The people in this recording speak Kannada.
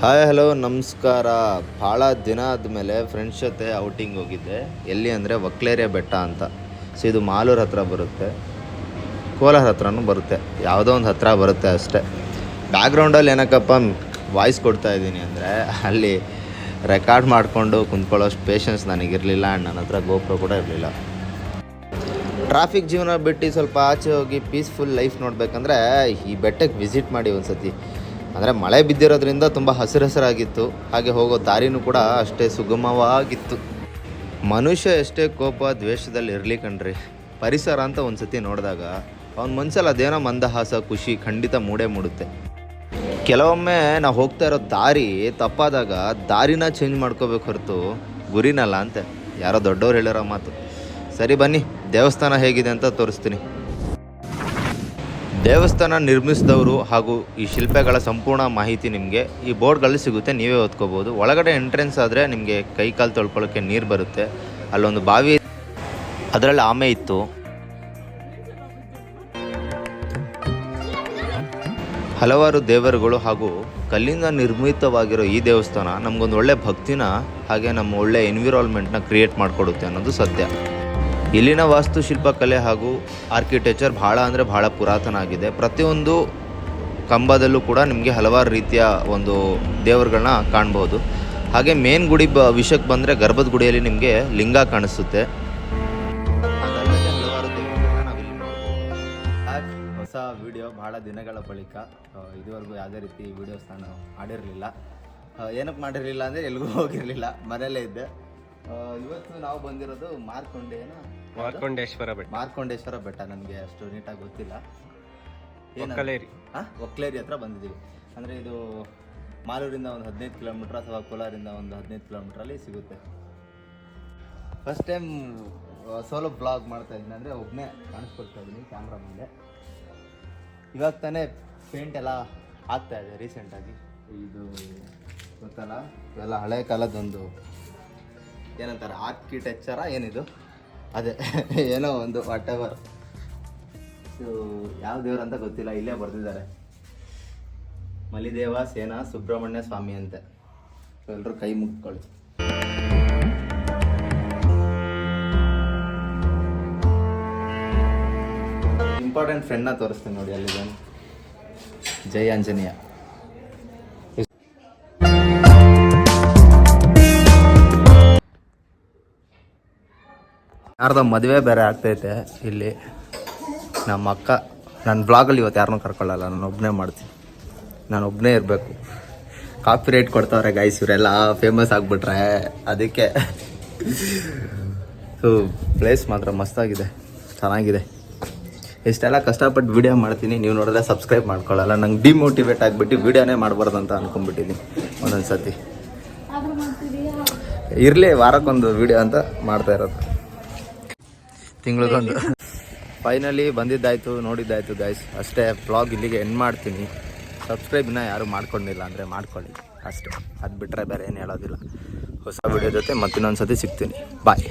ಹಾಯ್ ಹಲೋ ನಮಸ್ಕಾರ. ಭಾಳ ದಿನ ಆದಮೇಲೆ ಫ್ರೆಂಡ್ಸ್ ಜೊತೆ ಔಟಿಂಗ್ ಹೋಗಿದ್ದೆ. ಎಲ್ಲಿ ಅಂದರೆ ಒಕ್ಲೇರಿಯ ಬೆಟ್ಟ ಅಂತ. ಸೊ ಇದು ಮಾಲೂರು ಹತ್ರ ಬರುತ್ತೆ, ಕೋಲಾರ ಹತ್ರನೂ ಬರುತ್ತೆ, ಯಾವುದೋ ಒಂದು ಹತ್ರ ಬರುತ್ತೆ ಅಷ್ಟೇ. ಬ್ಯಾಕ್ಗ್ರೌಂಡಲ್ಲಿ ಏನಕ್ಕಪ್ಪ ವಾಯ್ಸ್ ಕೊಡ್ತಾಯಿದ್ದೀನಿ ಅಂದರೆ ಅಲ್ಲಿ ರೆಕಾರ್ಡ್ ಮಾಡಿಕೊಂಡು ಕುಂತ್ಕೊಳ್ಳೋಷ್ಟು ಪೇಷನ್ಸ್ ನನಗಿರಲಿಲ್ಲ. ಆ್ಯಂಡ್ ನನ್ನ ಹತ್ರ ಗೋಪ್ರೋ ಕೂಡ ಇರಲಿಲ್ಲ. ಟ್ರಾಫಿಕ್ ಜೀವನ ಬಿಟ್ಟು ಸ್ವಲ್ಪ ಆಚೆ ಹೋಗಿ ಪೀಸ್ಫುಲ್ ಲೈಫ್ ನೋಡಬೇಕಂದ್ರೆ ಈ ಬೆಟ್ಟಕ್ಕೆ ವಿಸಿಟ್ ಮಾಡಿ ಒಂದು ಸತಿ. ಅಂದರೆ ಮಳೆ ಬಿದ್ದಿರೋದ್ರಿಂದ ತುಂಬ ಹಸಿರಾಗಿತ್ತು. ಹಾಗೆ ಹೋಗೋ ದಾರಿನೂ ಕೂಡ ಅಷ್ಟೇ ಸುಗಮವಾಗಿತ್ತು. ಮನುಷ್ಯ ಎಷ್ಟೇ ಕೋಪ ದ್ವೇಷದಲ್ಲಿ ಇರಲಿ ಕಣ್ರಿ, ಪರಿಸರ ಅಂತ ಒಂದು ಸತಿ ನೋಡಿದಾಗ ಅವ್ನ ಮನಸ್ಸಲ್ಲಿ ಅದೇನೋ ಮಂದಹಾಸ ಖುಷಿ ಖಂಡಿತ ಮೂಡುತ್ತೆ. ಕೆಲವೊಮ್ಮೆ ನಾವು ಹೋಗ್ತಾ ಇರೋ ದಾರಿ ತಪ್ಪಾದಾಗ ದಾರಿನ ಚೇಂಜ್ ಮಾಡ್ಕೋಬೇಕು ಹೊರತು ಗುರಿನಲ್ಲ ಅಂತೆ ಯಾರೋ ದೊಡ್ಡವ್ರು ಹೇಳಿರೋ ಮಾತು. ಸರಿ ಬನ್ನಿ, ದೇವಸ್ಥಾನ ಹೇಗಿದೆ ಅಂತ ತೋರಿಸ್ತೀನಿ. ದೇವಸ್ಥಾನ ನಿರ್ಮಿಸಿದವರು ಹಾಗೂ ಈ ಶಿಲ್ಪಗಳ ಸಂಪೂರ್ಣ ಮಾಹಿತಿ ನಿಮಗೆ ಈ ಬೋರ್ಡ್ಗಳಲ್ಲಿ ಸಿಗುತ್ತೆ, ನೀವೇ ಓದ್ಕೋಬೋದು. ಒಳಗಡೆ ಎಂಟ್ರೆನ್ಸ್ ಆದರೆ ನಿಮಗೆ ಕೈ ಕಾಲು ತೊಳ್ಕೊಳ್ಳೋಕ್ಕೆ ನೀರು ಬರುತ್ತೆ. ಅಲ್ಲೊಂದು ಬಾವಿ, ಅದರಲ್ಲಿ ಆಮೆ ಇತ್ತು. ಹಲವಾರು ದೇವರುಗಳು ಹಾಗೂ ಕಲ್ಲಿಂದ ನಿರ್ಮಿತವಾಗಿರೋ ಈ ದೇವಸ್ಥಾನ ನಮಗೊಂದು ಒಳ್ಳೆ ಭಕ್ತಿನ ಹಾಗೆ ನಮ್ಮ ಒಳ್ಳೆ ಎನ್ವಿರಾನ್ಮೆಂಟ್ನ ಕ್ರಿಯೇಟ್ ಮಾಡಿಕೊಡುತ್ತೆ ಅನ್ನೋದು ಸತ್ಯ. ಇಲ್ಲಿನ ವಾಸ್ತುಶಿಲ್ಪಕಲೆ ಹಾಗೂ ಆರ್ಕಿಟೆಕ್ಚರ್ ಭಾಳ ಪುರಾತನ ಆಗಿದೆ. ಪ್ರತಿಯೊಂದು ಕಂಬದಲ್ಲೂ ಕೂಡ ನಿಮಗೆ ಹಲವಾರು ರೀತಿಯ ಒಂದು ದೇವರುಗಳನ್ನ ಕಾಣ್ಬೋದು. ಹಾಗೆ ಮೇನ್ ಗುಡಿ ವಿಷಯಕ್ಕೆ ಬಂದರೆ ಗರ್ಭದ ಗುಡಿಯಲ್ಲಿ ನಿಮಗೆ ಲಿಂಗ ಕಾಣಿಸುತ್ತೆ. ಅದಲ್ಲದೆ ಹಲವಾರು ದೇವರುಗಳನ್ನ ನಾವಿಲ್ಲಿ ನೋಡ್ಬೋದು. ಹೊಸ ವಿಡಿಯೋ ಭಾಳ ದಿನಗಳ ಬಳಿಕ. ಇದುವರೆಗೂ ಯಾವುದೇ ರೀತಿ ವೀಡಿಯೋಸ್ ನಾನು ಮಾಡಿರಲಿಲ್ಲ. ಏನಕ್ಕೆ ಮಾಡಿರಲಿಲ್ಲ ಅಂದರೆ ಎಲ್ಲಿಗೂ ಹೋಗಿರಲಿಲ್ಲ, ಮನೆಯಲ್ಲೇ ಇದ್ದೆ. ಇವತ್ತು ನಾವು ಬಂದಿರೋದು ಮಾರ್ಕೊಂಡೇಶ್ವರ ಬೆಟ್ಟ. ನನಗೆ ಅಷ್ಟು ನೀಟಾಗಿ ಗೊತ್ತಿಲ್ಲ. ಒಕ್ಲೇರಿ ಹತ್ರ ಬಂದಿದ್ದೀವಿ. ಅಂದರೆ ಇದು ಮಾಲೂರಿಂದ ಒಂದು 15 ಕಿಲೋಮೀಟ್ರ್ ಅಥವಾ ಕೋಲಾರಿಂದ ಒಂದು 15 ಕಿಲೋಮೀಟ್ರಲ್ಲಿ ಸಿಗುತ್ತೆ. ಫಸ್ಟ್ ಟೈಮ್ ಸೋಲೋ ಬ್ಲಾಗ್ ಮಾಡ್ತಾ ಇದ್ದೀನಿ, ಅಂದರೆ ಒಬ್ಬನೇ ಕಾಣಿಸ್ಕೊಳ್ತಾ ಇದ್ದೀನಿ ಕ್ಯಾಮ್ರಾ ಮುಂದೆ. ಇವಾಗ ತಾನೇ ಪೇಂಟ್ ಎಲ್ಲ ಆಗ್ತಾ ಇದೆ ರೀಸೆಂಟಾಗಿ. ಇದು ಗೊತ್ತಲ್ಲ, ಇವೆಲ್ಲ ಹಳೆ ಕಾಲದೊಂದು ಏನಂತಾರೆ ಆರ್ಕಿಟೆಕ್ಚರಾ ಏನಿದು, ಅದೇ ಏನೋ ಒಂದು ವಾಟ್ ಎವರ್. ಇದು ಯಾವ ದೇವ್ರು ಅಂತ ಗೊತ್ತಿಲ್ಲ, ಇಲ್ಲೇ ಬರೆದಿದ್ದಾರೆ ಮಲಿದೇವ ಸೇನಾ ಸುಬ್ರಹ್ಮಣ್ಯ ಸ್ವಾಮಿ ಅಂತೆ. ಎಲ್ಲರೂ ಕೈ ಮುಗ್ಕೊಳ್ಳಿ. ಇಂಪಾರ್ಟೆಂಟ್ ಫ್ರೆಂಡ್ನ ತೋರಿಸ್ತೀನಿ ನೋಡಿ, ಅಲ್ಲಿದೆ ಜೈ ಆಂಜನೇಯ. ಯಾರ್ದೋ ಮದುವೆ ಬೇರೆ ಆಗ್ತೈತೆ ಇಲ್ಲಿ. ನಮ್ಮ ಅಕ್ಕ ನನ್ನ ಬ್ಲಾಗಲ್ಲಿ ಇವತ್ತು ಯಾರನ್ನೂ ಕರ್ಕೊಳ್ಳಲ್ಲ, ನಾನು ಒಬ್ಬನೇ ಮಾಡ್ತೀನಿ, ನಾನು ಒಬ್ಬನೇ ಇರಬೇಕು. ಕಾಪಿ ರೇಟ್ ಕೊಡ್ತಾವ್ರೆ ಗೈಸ್, ಇವರೆಲ್ಲ ಫೇಮಸ್ ಆಗಿಬಿಟ್ರೆ ಅದಕ್ಕೆ. ಸೊ ಪ್ಲೇಸ್ ಮಾತ್ರ ಮಸ್ತಾಗಿದೆ, ಚೆನ್ನಾಗಿದೆ. ಇಷ್ಟೆಲ್ಲ ಕಷ್ಟಪಟ್ಟು ವೀಡಿಯೋ ಮಾಡ್ತೀನಿ, ನೀವು ನೋಡಿದ್ರೆ ಸಬ್ಸ್ಕ್ರೈಬ್ ಮಾಡ್ಕೊಳ್ಳಲ್ಲ. ನಂಗೆ ಡಿಮೋಟಿವೇಟ್ ಆಗಿಬಿಟ್ಟು ವೀಡಿಯೋನೇ ಮಾಡಬಾರ್ದು ಅಂತ ಅಂದ್ಕೊಂಡ್ಬಿಟ್ಟಿದ್ದೀನಿ ಒಂದೊಂದು ಸತಿ. ಇರಲಿ, ವಾರಕ್ಕೊಂದು ವೀಡಿಯೋ ಅಂತ ಮಾಡ್ತಾ ಇರೋದು, ತಿಂಗಳಿಗೊಂದು. ಫೈನಲಿ ಬಂದಿದ್ದಾಯಿತು, ನೋಡಿದ್ದಾಯಿತು ಗೈಸ್, ಅಷ್ಟೇ. ವ್ಲಾಗ್ ಇಲ್ಲಿಗೆ ಎಂಡ್ ಮಾಡ್ತೀನಿ. ಸಬ್ಸ್ಕ್ರೈಬ್ನ ಯಾರು ಮಾಡ್ಕೊಂಡಿಲ್ಲ ಅಂದರೆ ಮಾಡ್ಕೊಳ್ಳಿ ಅಷ್ಟೇ, ಅದು ಬಿಟ್ಟರೆ ಬೇರೆ ಏನು ಹೇಳೋದಿಲ್ಲ. ಹೊಸ ವೀಡಿಯೋ ಜೊತೆ ಮತ್ತಿನ್ನೊಂದು ಸತಿ ಸಿಗ್ತೀನಿ. ಬಾಯ್.